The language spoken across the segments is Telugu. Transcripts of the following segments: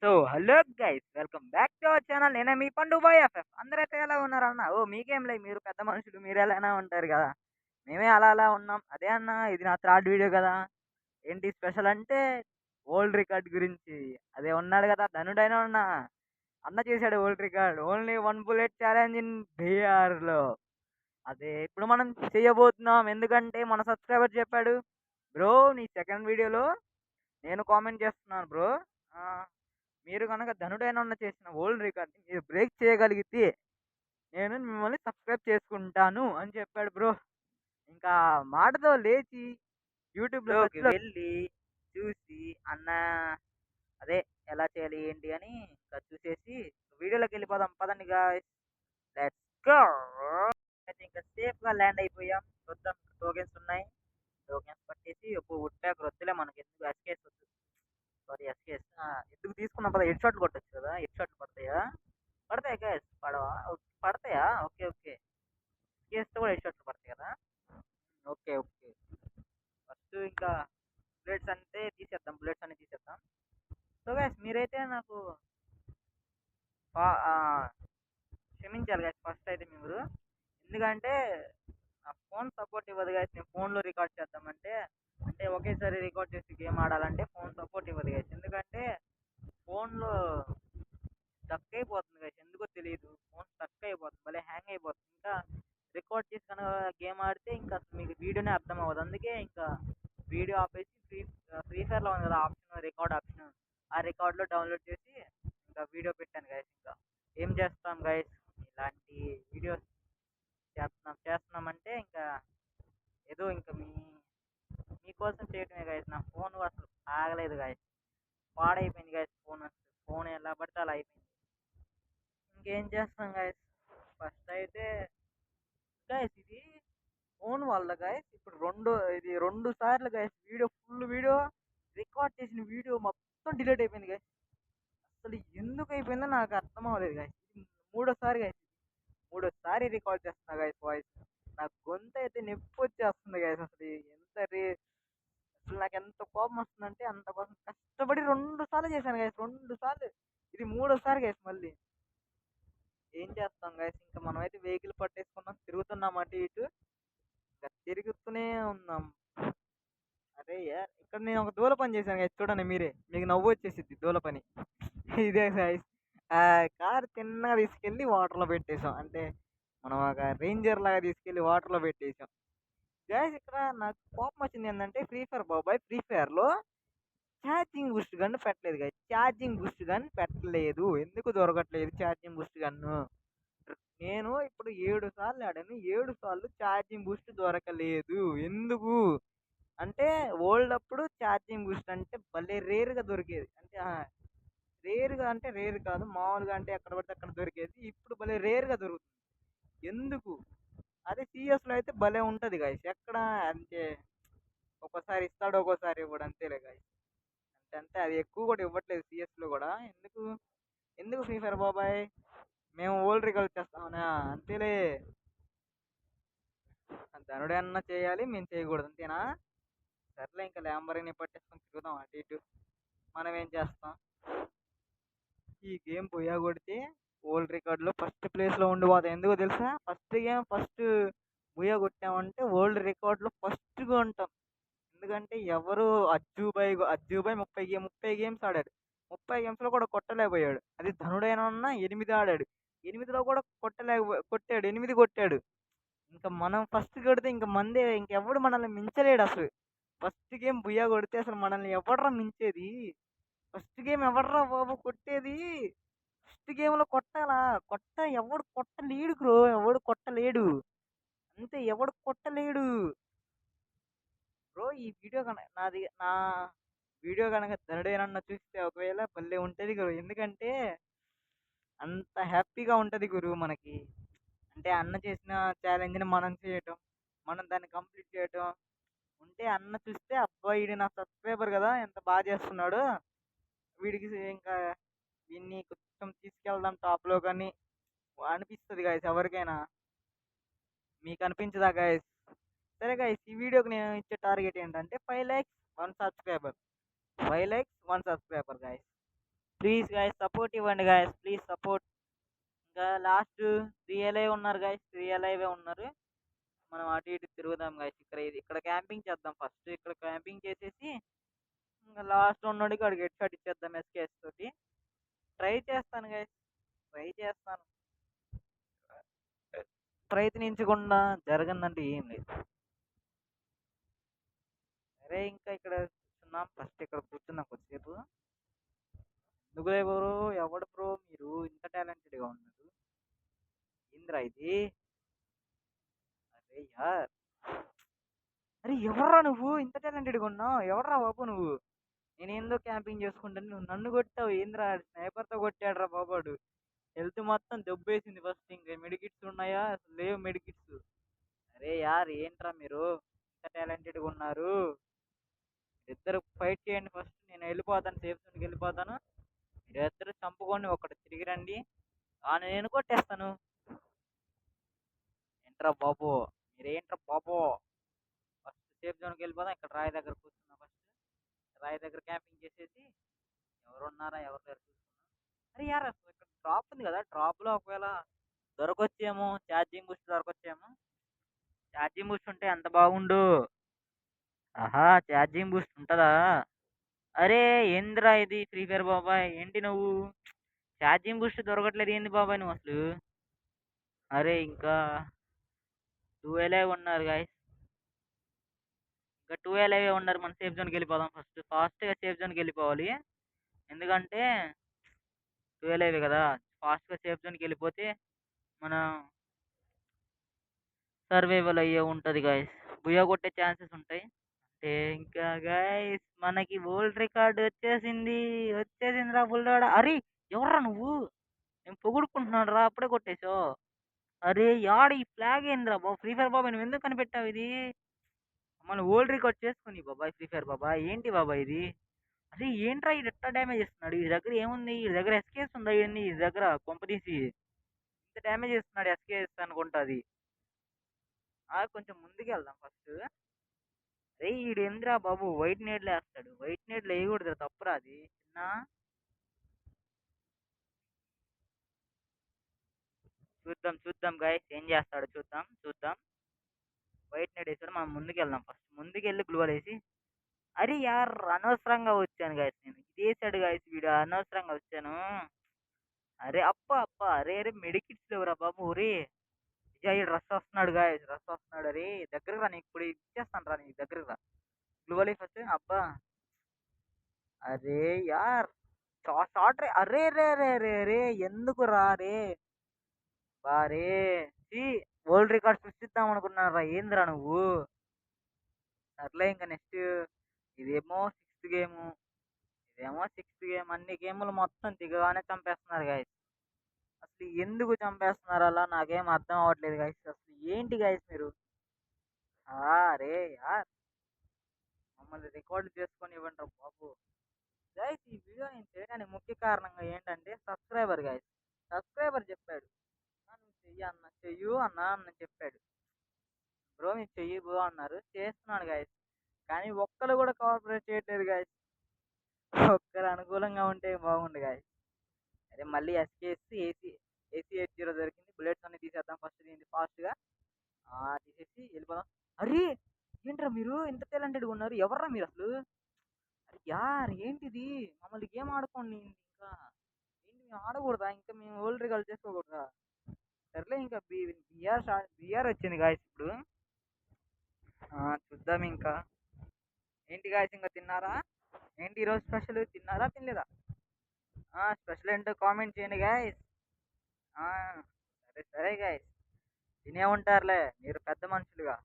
So hello guys, welcome back to our channel. నేనే మీ పండు బాయ్ ఎఫ్ఎఫ్. అందరైతే ఎలా ఉన్నారన్న? మీకేం లేదు, మీరు పెద్ద మనుషులు, మీరు ఎలానే ఉంటారు కదా. మేమే అలా అలా ఉన్నాం. అదే అన్న, ఇది నా థర్డ్ వీడియో కదా. ఏంటి స్పెషల్ అంటే వరల్డ్ రికార్డ్ గురించి. అదే ఉన్నాడు కదా ధనుడైనా ఉన్నా అన్న చేశాడు world record. Only 1 bullet challenge in బీఆర్లో. అదే ఇప్పుడు మనం చేయబోతున్నాం. ఎందుకంటే మన సబ్స్క్రైబర్ చెప్పాడు, బ్రో నీ సెకండ్ వీడియోలో నేను కామెంట్ చేస్తున్నాను బ్రో, మీరు కనుక ధనుడైన చేసిన వరల్డ్ రికార్డ్ని మీరు బ్రేక్ చేయగలిగితే నేను మిమ్మల్ని సబ్స్క్రైబ్ చేసుకుంటాను అని చెప్పాడు బ్రో. ఇంకా మాటతో లేచి యూట్యూబ్లో వెళ్ళి చూసి అన్న అదే ఎలా చేయాలి ఏంటి అని ఇంకా చూసేసి వీడియోలోకి వెళ్ళిపోదాం పదండి గాయ్స్. Let's go. ఇంకా సేఫ్గా ల్యాండ్ అయిపోయాం. చూద్దాం, టోకెన్స్ ఉన్నాయి. టోకెన్స్ పట్టేసి ఒక వుడ్ ప్యాక్ వద్దులే మనకి, ఎందుకు ఎస్కేస్ వద్దు. సారీ ఎస్కేస్ ఎందుకు తీసుకున్నాం పద. హెడ్ షాట్ కొట్టచ్చు కదా. హెడ్ షాట్ పడతాయా? పడతాయి గాయస్. పడవా? పడతాయా? Okay okay. ఎస్కేస్తో కూడా హెడ్ షాట్లు పడతాయి కదా. Okay okay. ఫస్ట్ ఇంకా బుల్లెట్స్ అంటే తీసేద్దాం, బుల్లెట్స్ అన్ని తీసేద్దాం. సో గాయస్ మీరైతే నాకు క్షమించాలి గాయస్ ఫస్ట్ అయితే మీరు. ఎందుకంటే నా ఫోన్ సపోర్ట్ ఇవ్వదు గాయస్. నేను ఫోన్లో రికార్డ్ చేద్దామంటే, అంటే ఒకేసారి రికార్డ్ చేసి గేమ్ ఆడాలంటే ఫోన్ సపోర్ట్ ఇవ్వదు గాయస్. ఎందుకంటే ఫోన్లో స్టక్ అయిపోతుంది గాయస్, ఎందుకో తెలియదు. ఫోన్ స్టక్ అయిపోతుంది, భలే హ్యాంగ్ అయిపోతుంది. ఇంకా రికార్డ్ చేసి కనుక గేమ్ ఆడితే ఇంకా అసలు మీకు వీడియోనే అర్థం అవ్వదు. అందుకే ఇంకా వీడియో ఆపేసి ఫ్రీ ఫైర్లో ఉంది కదా ఆప్షన్, రికార్డ్ ఆప్షన్, ఆ రికార్డ్లో డౌన్లోడ్ చేసి ఇంకా వీడియో పెట్టాను గాయస్. ఇంకా ఏం చేస్తాం గాయస్, ఇలాంటి వీడియోస్ చేస్తున్నామంటే ఇంకా ఏదో ఇంకా మీకోసం చేయటమే గాయస్. నా ఫోన్ అసలు ఆగలేదు గాయస్, పాడైపోయింది గాయస్ ఫోన్. అసలు ఫోన్ ఎలా పడితే అలా అయిపోయింది. ఇంకేం చేస్తాం గాయస్. ఫస్ట్ అయితే గాయస్ ఇది ఫోన్ వల్ల గాయస్ ఇప్పుడు ఇది 2 సార్లు గాయస్ ఫుల్ వీడియో రికార్డ్ చేసిన వీడియో మొత్తం డిలీట్ అయిపోయింది గాయస్. అసలు ఎందుకు అయిపోయిందో నాకు అర్థం అవ్వలేదు గాయస్. ఇది 3వ సారి గాయస్, 3వ సారి రికార్డ్ చేస్తున్నా గాయస్ వాయిస్. నాకు గొంతు అయితే నొప్పి వచ్చేస్తుంది గాయస్. అసలు అసలు నాకు ఎంత కోపం వస్తుందంటే అంత కోసం కష్టపడి 2 సార్లు చేశాను గాయస్, 2 సార్లు. ఇది 3వ సారి గాయస్. మళ్ళీ ఏం చేస్తాం గాయస్, ఇంకా మనం అయితే వెహికల్ పట్టేసుకున్నాం, తిరుగుతున్నాం అటు ఇటు, ఇంకా తిరుగుతూనే ఉన్నాం. అరే ఇక్కడ నేను ఒక దూల పని చేశాను గాయస్, చూడండి మీరే, మీకు నవ్వు వచ్చేసిద్ది దూల పని. ఇదే గాయస్, కార్ తిన్నగా తీసుకెళ్ళి వాటర్లో పెట్టేసాం. అంటే మనం ఒక రేంజర్ లాగా తీసుకెళ్ళి వాటర్లో పెట్టేసాం గాయస్. ఇక్కడ నాకు కోపం వచ్చింది ఏంటంటే, ఫ్రీ ఫైర్లో ఛార్జింగ్ బూస్ట్ గన్ పెట్టలేదు గాయస్. ఛార్జింగ్ బూస్ట్ గన్ పెట్టలేదు, ఎందుకు దొరకట్లేదు ఛార్జింగ్ బూస్ట్ గన్ను? నేను ఇప్పుడు 7 సార్లు ఆడాను, 7 సార్లు ఛార్జింగ్ బూస్ట్ దొరకలేదు. ఎందుకు అంటే ఓల్డ్ అప్పుడు ఛార్జింగ్ బూస్ట్ అంటే భలే రేర్గా దొరికేది. అంటే రేర్గా అంటే రేర్ కాదు, మామూలుగా అంటే ఎక్కడ పడితే అక్కడ దొరికేది. ఇప్పుడు భలే రేర్గా దొరుకుతుంది. ఎందుకు? అదే సిఎస్లో అయితే భలే ఉంటుంది గాయస్. ఎక్కడ అంటే ఒక్కోసారి ఇస్తాడు, ఒక్కోసారి ఇవ్వడు, అంతేలే గాయస్. అంటే అది ఎక్కువ కూడా ఇవ్వట్లేదు సిఎస్లో కూడా. ఎందుకు ఎందుకు ఫ్రీ ఫైర్ బాబాయ్, మేము ఓల్డ్ రికార్డ్ చేస్తామనా? అంతేలే, ధనుడే అన్న చేయాలి, మేము చేయకూడదు, అంతేనా? సర్లే, ఇంకా ల్యాంబర్ని పట్టేసుకొని తిరుగుదాం అటు ఇటు. మనం ఏం చేస్తాం, ఈ గేమ్ పోయా కొడితే వరల్డ్ రికార్డులో ఫస్ట్ ప్లేస్లో ఉండిపోతాం. ఎందుకో తెలుసా? ఫస్ట్ బుయ్య కొట్టామంటే వరల్డ్ రికార్డులో ఫస్ట్గా ఉంటాం. ఎందుకంటే ఎవరు అజ్జుబాయ్ 30 గేమ్స్ ఆడాడు, 30 గేమ్స్లో కూడా కొట్టలేకపోయాడు. అది ధనుడైనా 8 ఆడాడు, 8లో కూడా కొట్టాడు, 8 కొట్టాడు. ఇంకా మనం ఫస్ట్ కొడితే ఇంకా ఇంకెవడు మనల్ని మించలేడు అసలు. ఫస్ట్ గేమ్ బుయ్యా కొడితే అసలు మనల్ని ఎవడరా మించేది? ఫస్ట్ గేమ్ ఎవడరా బాబు కొట్టేది? ఫస్ట్ గేమ్లో కొట్టాలా? ఎవడు కొట్టలేడు బ్రో, ఎవడు కొట్టలేడు, అంతే, ఎవడు కొట్టలేడు బ్రో. ఈ వీడియో నా వీడియో కనుక ధనుడేనన్న చూస్తే ఒకవేళ భలే ఉంటుంది గురు. ఎందుకంటే అంత హ్యాపీగా ఉంటుంది గురు మనకి. అంటే అన్న చేసిన ఛాలెంజ్ని మనం చేయటం, మనం దాన్ని కంప్లీట్ చేయటం ఉంటే, అన్న చూస్తే అబ్బాయి వీడు నా సబ్స్క్రైబర్ కదా, ఎంత బాగా చేస్తున్నాడు, వీడికి ఇంకా వీడిని కొంచెం తీసుకెళ్దాం టాప్లో కానీ అనిపిస్తుంది గాయస్ ఎవరికైనా. మీకు అనిపించదా గాయస్? సరే గాయస్, ఈ వీడియోకి నేను ఇచ్చే టార్గెట్ ఏంటంటే 5 likes 1 subscriber, 5 likes 1 subscriber guys. Please guys support ఇవ్వండి గాయస్, ప్లీజ్ సపోర్ట్. ఇంకా లాస్ట్ 3 అలైవ్ ఉన్నారు గాయస్, 3 అలైవే ఉన్నారు. మనం అటు ఇటు తిరుగుదాం గాయస్. ఇక్కడ క్యాంపింగ్ చేద్దాం ఫస్ట్. ఇక్కడ క్యాంపింగ్ చేసేసి ఇంకా లాస్ట్ ఉన్నోడికి వాడికి హెడ్ షాట్ ఇచ్చేద్దాం ఎస్కేఎస్ తోటి. ట్రై చేస్తాను గాయస్, ట్రై చేస్తాను. ప్రయత్నించకుండా జరగదంటే ఏం లేదు. సరే ఇంకా ఇక్కడ కూర్చున్నాం ఫస్ట్, ఇక్కడ కూర్చున్నాం కొద్దిసేపు. ఎందుకు బ్రో, ఎవడు బ్రో మీరు ఇంత టాలెంటెడ్గా ఉన్నారు? ఏంద్రా ఇది? అరే యార్, అరే ఎవర్రా నువ్వు ఇంత టాలెంటెడ్గా ఉన్నావు? ఎవర్రా బాబు నువ్వు? నేనేందో క్యాంపింగ్ చేసుకుంటాను, నువ్వు నన్ను కొట్టావు ఏంద్రా? స్నైపర్తో కొట్టాడురా బాబాడు. హెల్త్ మొత్తం దెబ్బేసింది ఫస్ట్. ఇంకా మెడికిట్స్ ఉన్నాయా? అసలు లేవు మెడికిట్స్. అరే యార్ ఏంట్రా మీరు ఇంత టాలెంటెడ్గా ఉన్నారు? ఇద్దరు ఫైట్ చేయండి ఫస్ట్, నేను వెళ్ళిపోతాను, సేఫ్ జోన్కి వెళ్ళిపోతాను. మీరు ఇద్దరు చంపుకొని ఒకటి తిరిగి రండి, నేను కొట్టేస్తాను. ఏంట్రా బాబు, మీరేంట్రా బాబు? ఫస్ట్ సేఫ్ జోన్కి వెళ్ళిపోదాం. ఇక్కడ రాయి దగ్గర కూర్చున్నా ఫస్ట్. రాయి దగ్గర క్యాంపింగ్ చేసేసి ఎవరున్నారా ఎవరు లేరు చూసుకున్నాం. అరే యార్ అసలు ఇక్కడ డ్రాప్ ఉంది కదా, డ్రాప్లో ఒకవేళ దొరకొచ్చేమో, ఛార్జింగ్ బూస్ట్ దొరకొచ్చేమో. ఛార్జింగ్ బూస్ట్ ఉంటే ఎంత బాగుండు. ఆహా, ఛార్జింగ్ బూస్ట్ ఉంటుందా? అరే ఏంద్రా ఇది ఫ్రీ ఫైర్ బాబాయ్, ఏంటి నువ్వు ఛార్జింగ్ బూస్ట్ దొరకట్లేదు ఏంది బాబాయ్ నువ్వు అసలు? అరే ఇంకా 2 అలైవ్ ఉన్నారు గాయస్, ఇంకా 2 అలైవ్ ఉన్నారు. మనం సేఫ్ జోన్కి వెళ్ళిపోదాం ఫస్ట్, ఫాస్ట్గా సేఫ్ జోన్కి వెళ్ళిపోవాలి. ఎందుకంటే 2 అలైవ్ కదా, ఫాస్ట్గా సేఫ్ జోన్కి వెళ్ళిపోతే మనం సర్వైవల్ అయ్యే ఉంటుంది గాయస్, బుయ్య కొట్టే ఛాన్సెస్ ఉంటాయి. అంటే ఇంకా గాయస్ మనకి వరల్డ్ రికార్డ్ వచ్చేసింది, వచ్చేసిందిరా బుల్లోడా. అరే ఎవర్రా నువ్వు? నేను పొగుడుకుంటున్నాను రా, అప్పుడే కొట్టేశావు. అరే యాడ ఈ ఫ్లాగ్ ఏందిరా బాబు? ఫ్రీ ఫైర్ బాబాయ్ నువ్వు ఎందుకు కనిపెట్టావు ఇది? మమ్మల్ని వరల్డ్ రికార్డ్ చేసుకుని బాబాయ్ ఫ్రీ ఫైర్ బాబాయ్, ఏంటి బాబాయ్ ఇది? అరే ఏంట్రా ఇది ఎట్లా డ్యామేజ్ ఇస్తున్నాడు? ఈ దగ్గర ఏముంది? ఈ దగ్గర ఎస్కేస్ ఉందా? ఇవన్నీ ఈ దగ్గర కొంపదీసి ఇంత డ్యామేజ్ ఇస్తున్నాడు ఎస్కేస్ అనుకుంటా అది. కొంచెం ముందుకు వెళ్దాం ఫస్ట్. అరే ఈడు ఏంద్రా బాబు వైట్ నేడ్లు వేస్తాడు? వైట్ నేడ్లు వేయకూడదు, తప్పురా అది. చిన్న చూద్దాం చూద్దాం గాయస్ ఏం చేస్తాడు, చూద్దాం చూద్దాం. వైట్ నెట్ వేసాడు, మనం ముందుకు వెళ్దాం ఫస్ట్. ముందుకు వెళ్ళి గ్లూవల్ వేసి. అరే యార్ అనవసరంగా వచ్చాను గాయస్, నేను ఇది వేసాడు గాయస్ వీడు, అనవసరంగా వచ్చాను. అరే అప్ప అప్ప, అరే అరే మెడికిట్స్ లేవురా బాబు. ఒరే విజయ్ రష్ వస్తున్నాడు గాయస్, రష్ వస్తున్నాడు. అరే దగ్గరకు రా, నీకు ఇప్పుడు ఇచ్చేస్తాను రా, నీకు దగ్గరకు రా. గ్లూవల్ ఫస్ట్. అబ్బా అరే యార్ షార్ట్ రే. అరే రే రే రే రే ఎందుకు రా రే బారే? వరల్డ్ రికార్డ్ సృష్టిద్దాం అనుకున్నారా ఏంద్రా నువ్వు? సర్లే ఇంకా నెక్స్ట్. ఇదేమో 6th గేము, ఇదేమో 6th గేమ్. అన్ని గేములు మొత్తం దిగగానే చంపేస్తున్నారు గాయస్. అసలు ఎందుకు చంపేస్తున్నారు అలా నాకేం అర్థం అవ్వట్లేదు గాయస్. అసలు ఏంటి గాయస్ మీరు? అరే యార్ మమ్మల్ని రికార్డు చేసుకొని ఇవ్వండి బాబు. గాయస్ ఈ వీడియో నేను చేయడానికి ముఖ్య కారణంగా ఏంటంటే సబ్స్క్రైబర్ గాయస్. సబ్స్క్రైబర్ చెప్పాడు నువ్వు చెయ్యి అన్న, చెయ్యు అన్న అని చెప్పాడు. బ్రో మీరు చెయ్యి బ్రో అన్నారు, చేస్తున్నాను గాయస్. కానీ ఒక్కరు కూడా కోఆపరేట్ చేయట్లేదు గాయస్. ఒక్కరు అనుకూలంగా ఉంటే బాగుండు గాయస్. అరే మళ్ళీ ఎస్కేఎస్ AC80 దొరికింది. బుల్లెట్స్ అన్ని తీసేద్దాం ఫస్ట్, దీన్ని ఫాస్ట్గా తీసేసి వెళ్ళిపోదాం. అరే ఏంట్రా మీరు ఇంత టాలెంటెడ్గా ఉన్నారు? ఎవర్రా మీరు అసలు? అరే యార్ ఏంటిది? మమ్మల్ని గేమ్ ఆడుకోండి ఇంకా. ఏంటి మేము ఆడకూడదా? ఇంకా మేము వరల్డ్ రికార్డ్ చేసుకోకూడదా? సర్లే ఇంకా బిఆర్ వచ్చింది గాయస్ ఇప్పుడు. చూద్దాం ఇంకా. ఏంటి గాయస్ ఇంకా తిన్నారా? ఏంటి ఈరోజు స్పెషల్? తిన్నారా తినలేదా? స్పెషల్ ఏంటో కామెంట్ చేయండి గాయస్. సరే సరే గాయస్, తినే ఉంటారులే మీరు పెద్ద మనుషులుగా.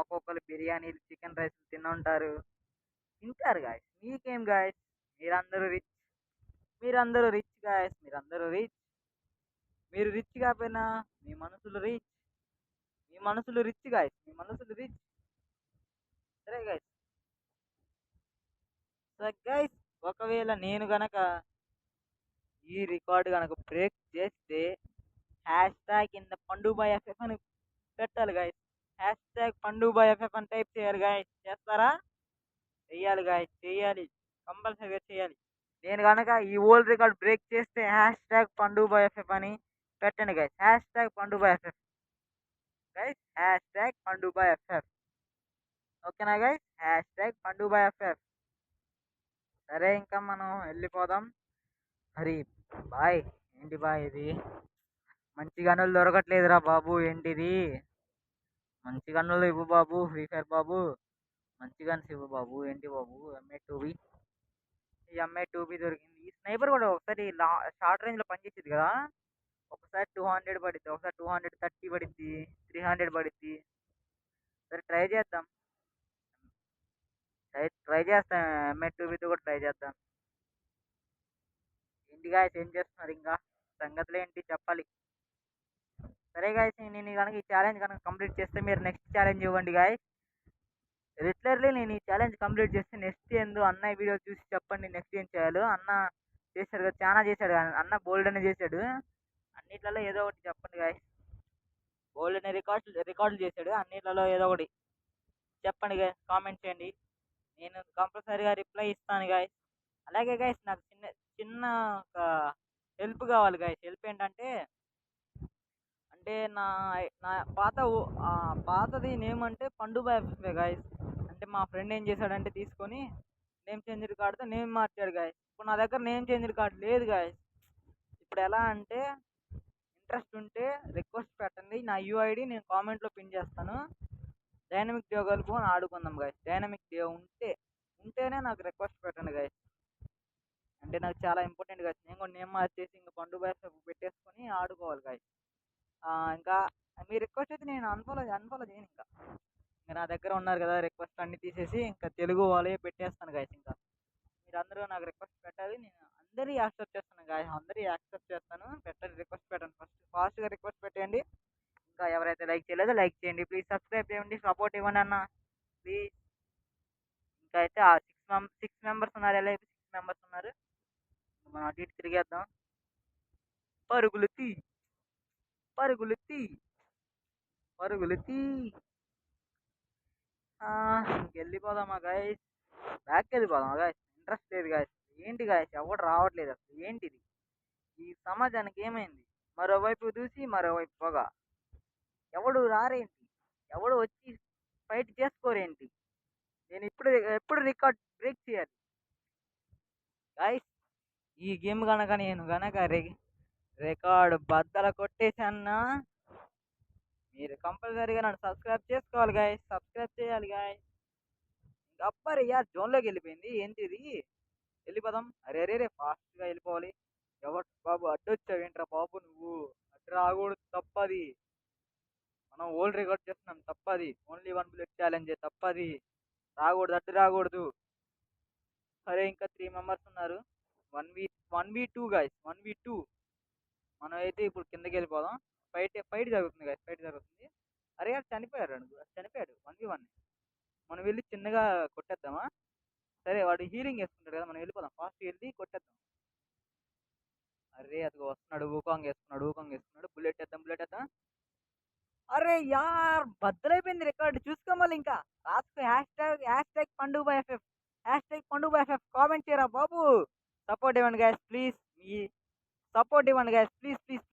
ఒక్కొక్కరు బిర్యానీలు చికెన్ రైస్ తిని ఉంటారు, తింటారు గాయస్. మీకేం గాయస్, మీరందరూ రిచ్, మీరందరూ రిచ్ గాయస్, మీరందరూ రిచ్. మీరు రిచ్ కాకపోయినా మీ మనసులు రిచ్, మీ మనసులు రిచ్ గాయస్, మీ మనసులు రిచ్. సరే గాయస్. సో గైస్ ఒకవేళ నేను గనక ఈ రికార్డు గనక బ్రేక్ చేస్తే #in the పండుబాయ్FF అని పెట్టాలి గాయస్. #పండుబాయ్FF అని టైప్ చేయాలి గాయస్. చేస్తారా? చెయ్యాలి గాయస్, చెయ్యాలి, కంపల్సరీగా చేయాలి. నేను కనుక ఈ ఓల్డ్ రికార్డ్ బ్రేక్ చేస్తే hashtag Pandu boy FF అని పెట్టండి guys. Hashtag Pandu boy FF guys. Hashtag Pandu boy FF. ఓకేనా guys? Hashtag Pandu boy FF. సరే ఇంకా మనం వెళ్ళిపోదాం. మరి బాయ్. ఏంటి బాయ్ ఇది? మంచి గనులు దొరకట్లేదురా బాబు. ఏంటిది? మంచి గన్నులు ఇవ్వు బాబు. ఫ్రీ ఫైర్ బాబు. మంచి గన్స్ ఇవ్వు బాబు. ఏంటి బాబు? MA 2B. ఈ ఎంఏ 2B దొరికింది. ఈ స్నైపర్ కూడా ఒకసారి షార్ట్ రేంజ్ లో పనిచేసేది కదా. ఒకసారి 200 పడిద్ది, ఒకసారి 230 పడిద్ది, 300 పడిద్ది. సరే ట్రై చేద్దాం. ట్రై చేస్తాం. ఎంఏ 2Bతో కూడా ట్రై చేద్దాం. ఏంటి గాయస్ ఏం చేస్తున్నారు ఇంకా? సంగతులు ఏంటి చెప్పాలి. సరే గాయస్, నేను కనుక ఈ ఛాలెంజ్ కనుక కంప్లీట్ చేస్తే మీరు నెక్స్ట్ ఛాలెంజ్ ఇవ్వండి గాయస్. లిటరల్లీ నేను ఈ ఛాలెంజ్ కంప్లీట్ చేస్తే నెక్స్ట్ ఏందో అన్నయ్య వీడియో చూసి చెప్పండి నెక్స్ట్ ఏం చేయాలో. అన్న చేశాడు కదా, చాలా చేశాడు కదా, అన్న బోల్డ్ అనే చేశాడు. అన్నిట్లలో ఏదో ఒకటి చెప్పండి గాయస్. బోల్డ్ అనే రికార్డులు చేశాడు. అన్నిట్లలో ఏదో ఒకటి చెప్పండి గాయస్. కామెంట్ చేయండి. నేను కంపల్సరీగా రిప్లై ఇస్తాను గాయస్. అలాగే గాయస్, నాకు చిన్న చిన్న ఒక హెల్ప్ కావాలి గాయస్. హెల్ప్ ఏంటంటే, అంటే నా నా పాతది నేమ్ అంటే పండు బాయ్ ఎఫ్ఎఫ్ఏ గాయస్. అంటే మా ఫ్రెండ్ ఏం చేశాడంటే తీసుకొని నేమ్ చేంజ్ రికార్డ్తో నేమ్ మార్చాడు గాయస్. ఇప్పుడు నా దగ్గర నేమ్ చేంజ్ రికార్డ్ లేదు గాయస్. ఇప్పుడు ఎలా అంటే, ఇంట్రెస్ట్ ఉంటే రిక్వెస్ట్ పెట్టండి. నా యూఐడి నేను కామెంట్లో పిన్ చేస్తాను. డైనమిక్ డే కలుపుకొని ఆడుకుందాం గాయస్. డైనమిక్ డే ఉంటేనే నాకు రిక్వెస్ట్ పెట్టండి గాయస్. అంటే నాకు చాలా ఇంపార్టెంట్ గాయస్. నేను కూడా నేమ్ మార్చేసి ఇంకా పండు బాయ్ పెట్టేసుకొని ఆడుకోవాలి గాయస్. ఇంకా మీ రిక్వెస్ట్ అయితే నేను అన్ఫాలో చేయను. ఇంకా నా దగ్గర ఉన్నారు కదా రిక్వెస్ట్ అన్ని తీసేసి ఇంకా తెలుగు వాళ్ళే పెట్టేస్తాను గాయస్. ఇంకా మీరు అందరూ నాకు రిక్వెస్ట్ పెట్టాలి. నేను అందరి యాక్సెప్ట్ చేస్తాను గాయస్. అందరి యాక్సెప్ట్ చేస్తాను. పెట్టండి, రిక్వెస్ట్ పెట్టండి. ఫాస్ట్గా రిక్వెస్ట్ పెట్టేయండి. ఇంకా ఎవరైతే లైక్ చేయలేదో లైక్ చేయండి. ప్లీజ్ సబ్స్క్రైబ్ చేయండి. సపోర్ట్ ఇవ్వండి అన్న ప్లీజ్. ఇంకా అయితే ఆ 6 మెంబర్స్ ఉన్నారు. ఎలా అయితే 6 మెంబర్స్ ఉన్నారు. మనం అటు ఇటు తిరిగేద్దాం. పరుగులు తీ, పరుగులు తీ, పరుగులు తీ. ఇంకెళ్ళిపోదామా గాయస్? బ్యాక్ వెళ్ళిపోదామా గాయస్? ఇంట్రెస్ట్ లేదు గాయస్. ఏంటి గాయస్ ఎవడు రావట్లేదు అసలు. ఏంటిది? ఈ సమాజానికి ఏమైంది? మరోవైపు దూసి మరోవైపు పొగ. ఎవడు రారేంటి? ఎవడు వచ్చి ఫైట్ చేసుకోరేంటి? నేను ఎప్పుడు రికార్డ్ బ్రేక్ చేయాలి గాయస్? ఈ గేమ్ కనుక నేను కనుక రికార్డు బద్దల కొట్టేసాన్నా, మీరు కంపల్సరీగా నన్ను సబ్స్క్రైబ్ చేసుకోవాలి గాయస్. సబ్స్క్రైబ్ చేయాలి గాయస్. అబ్బరే యార్ జోన్లోకి వెళ్ళిపోయింది. ఏంటిది? వెళ్ళిపోదాం. అరే అరే రే ఫాస్ట్గా వెళ్ళిపోవాలి. ఎవరు బాబు అడ్డొచ్చావేంట్రా బాబు నువ్వు? అడ్డు రాకూడదు, తప్పది. మనం ఓల్డ్ రికార్డ్ చేస్తున్నాం, తప్పది. ఓన్లీ 1 బుల్లెట్ ఛాలెంజ్ తప్పది. రాకూడదు, అడ్డు రాకూడదు. సరే ఇంకా 3 మెంబర్స్ ఉన్నారు. 1v2 guys. 1v2. మనం అయితే ఇప్పుడు కిందకి వెళ్ళిపోదాం. ఫైట్ జరుగుతుంది గాయస్. ఫైట్ జరుగుతుంది. అరే యార్ చనిపోయాడు. చనిపోయాడు. 1v1. మనం వెళ్ళి చిన్నగా కొట్టేద్దామా? సరే వాడు హీలింగ్ వేసుకుంటాడు కదా, మనం వెళ్ళిపోదాం. ఫాస్ట్ వెళ్ళి కొట్టేద్దాం. అరే అదిగో వస్తున్నాడు. ఊకాంగ్ వేసుకున్నాడు. బుల్లెట్ వేద్దాం. అరే యార్ బద్దలైపోయింది రికార్డు. చూసుకో మళ్ళీ ఇంకా రాసుకో. Hash tag Pandu boy FF. Hash tag Pandu boy FF. Comment చేయరా బాబు. సపోర్ట్ ఇవ్వండి గాయస్ ప్లీజ్. మీ సపోర్ట్ ఇవ్వండి గాయస్ ప్లీజ్.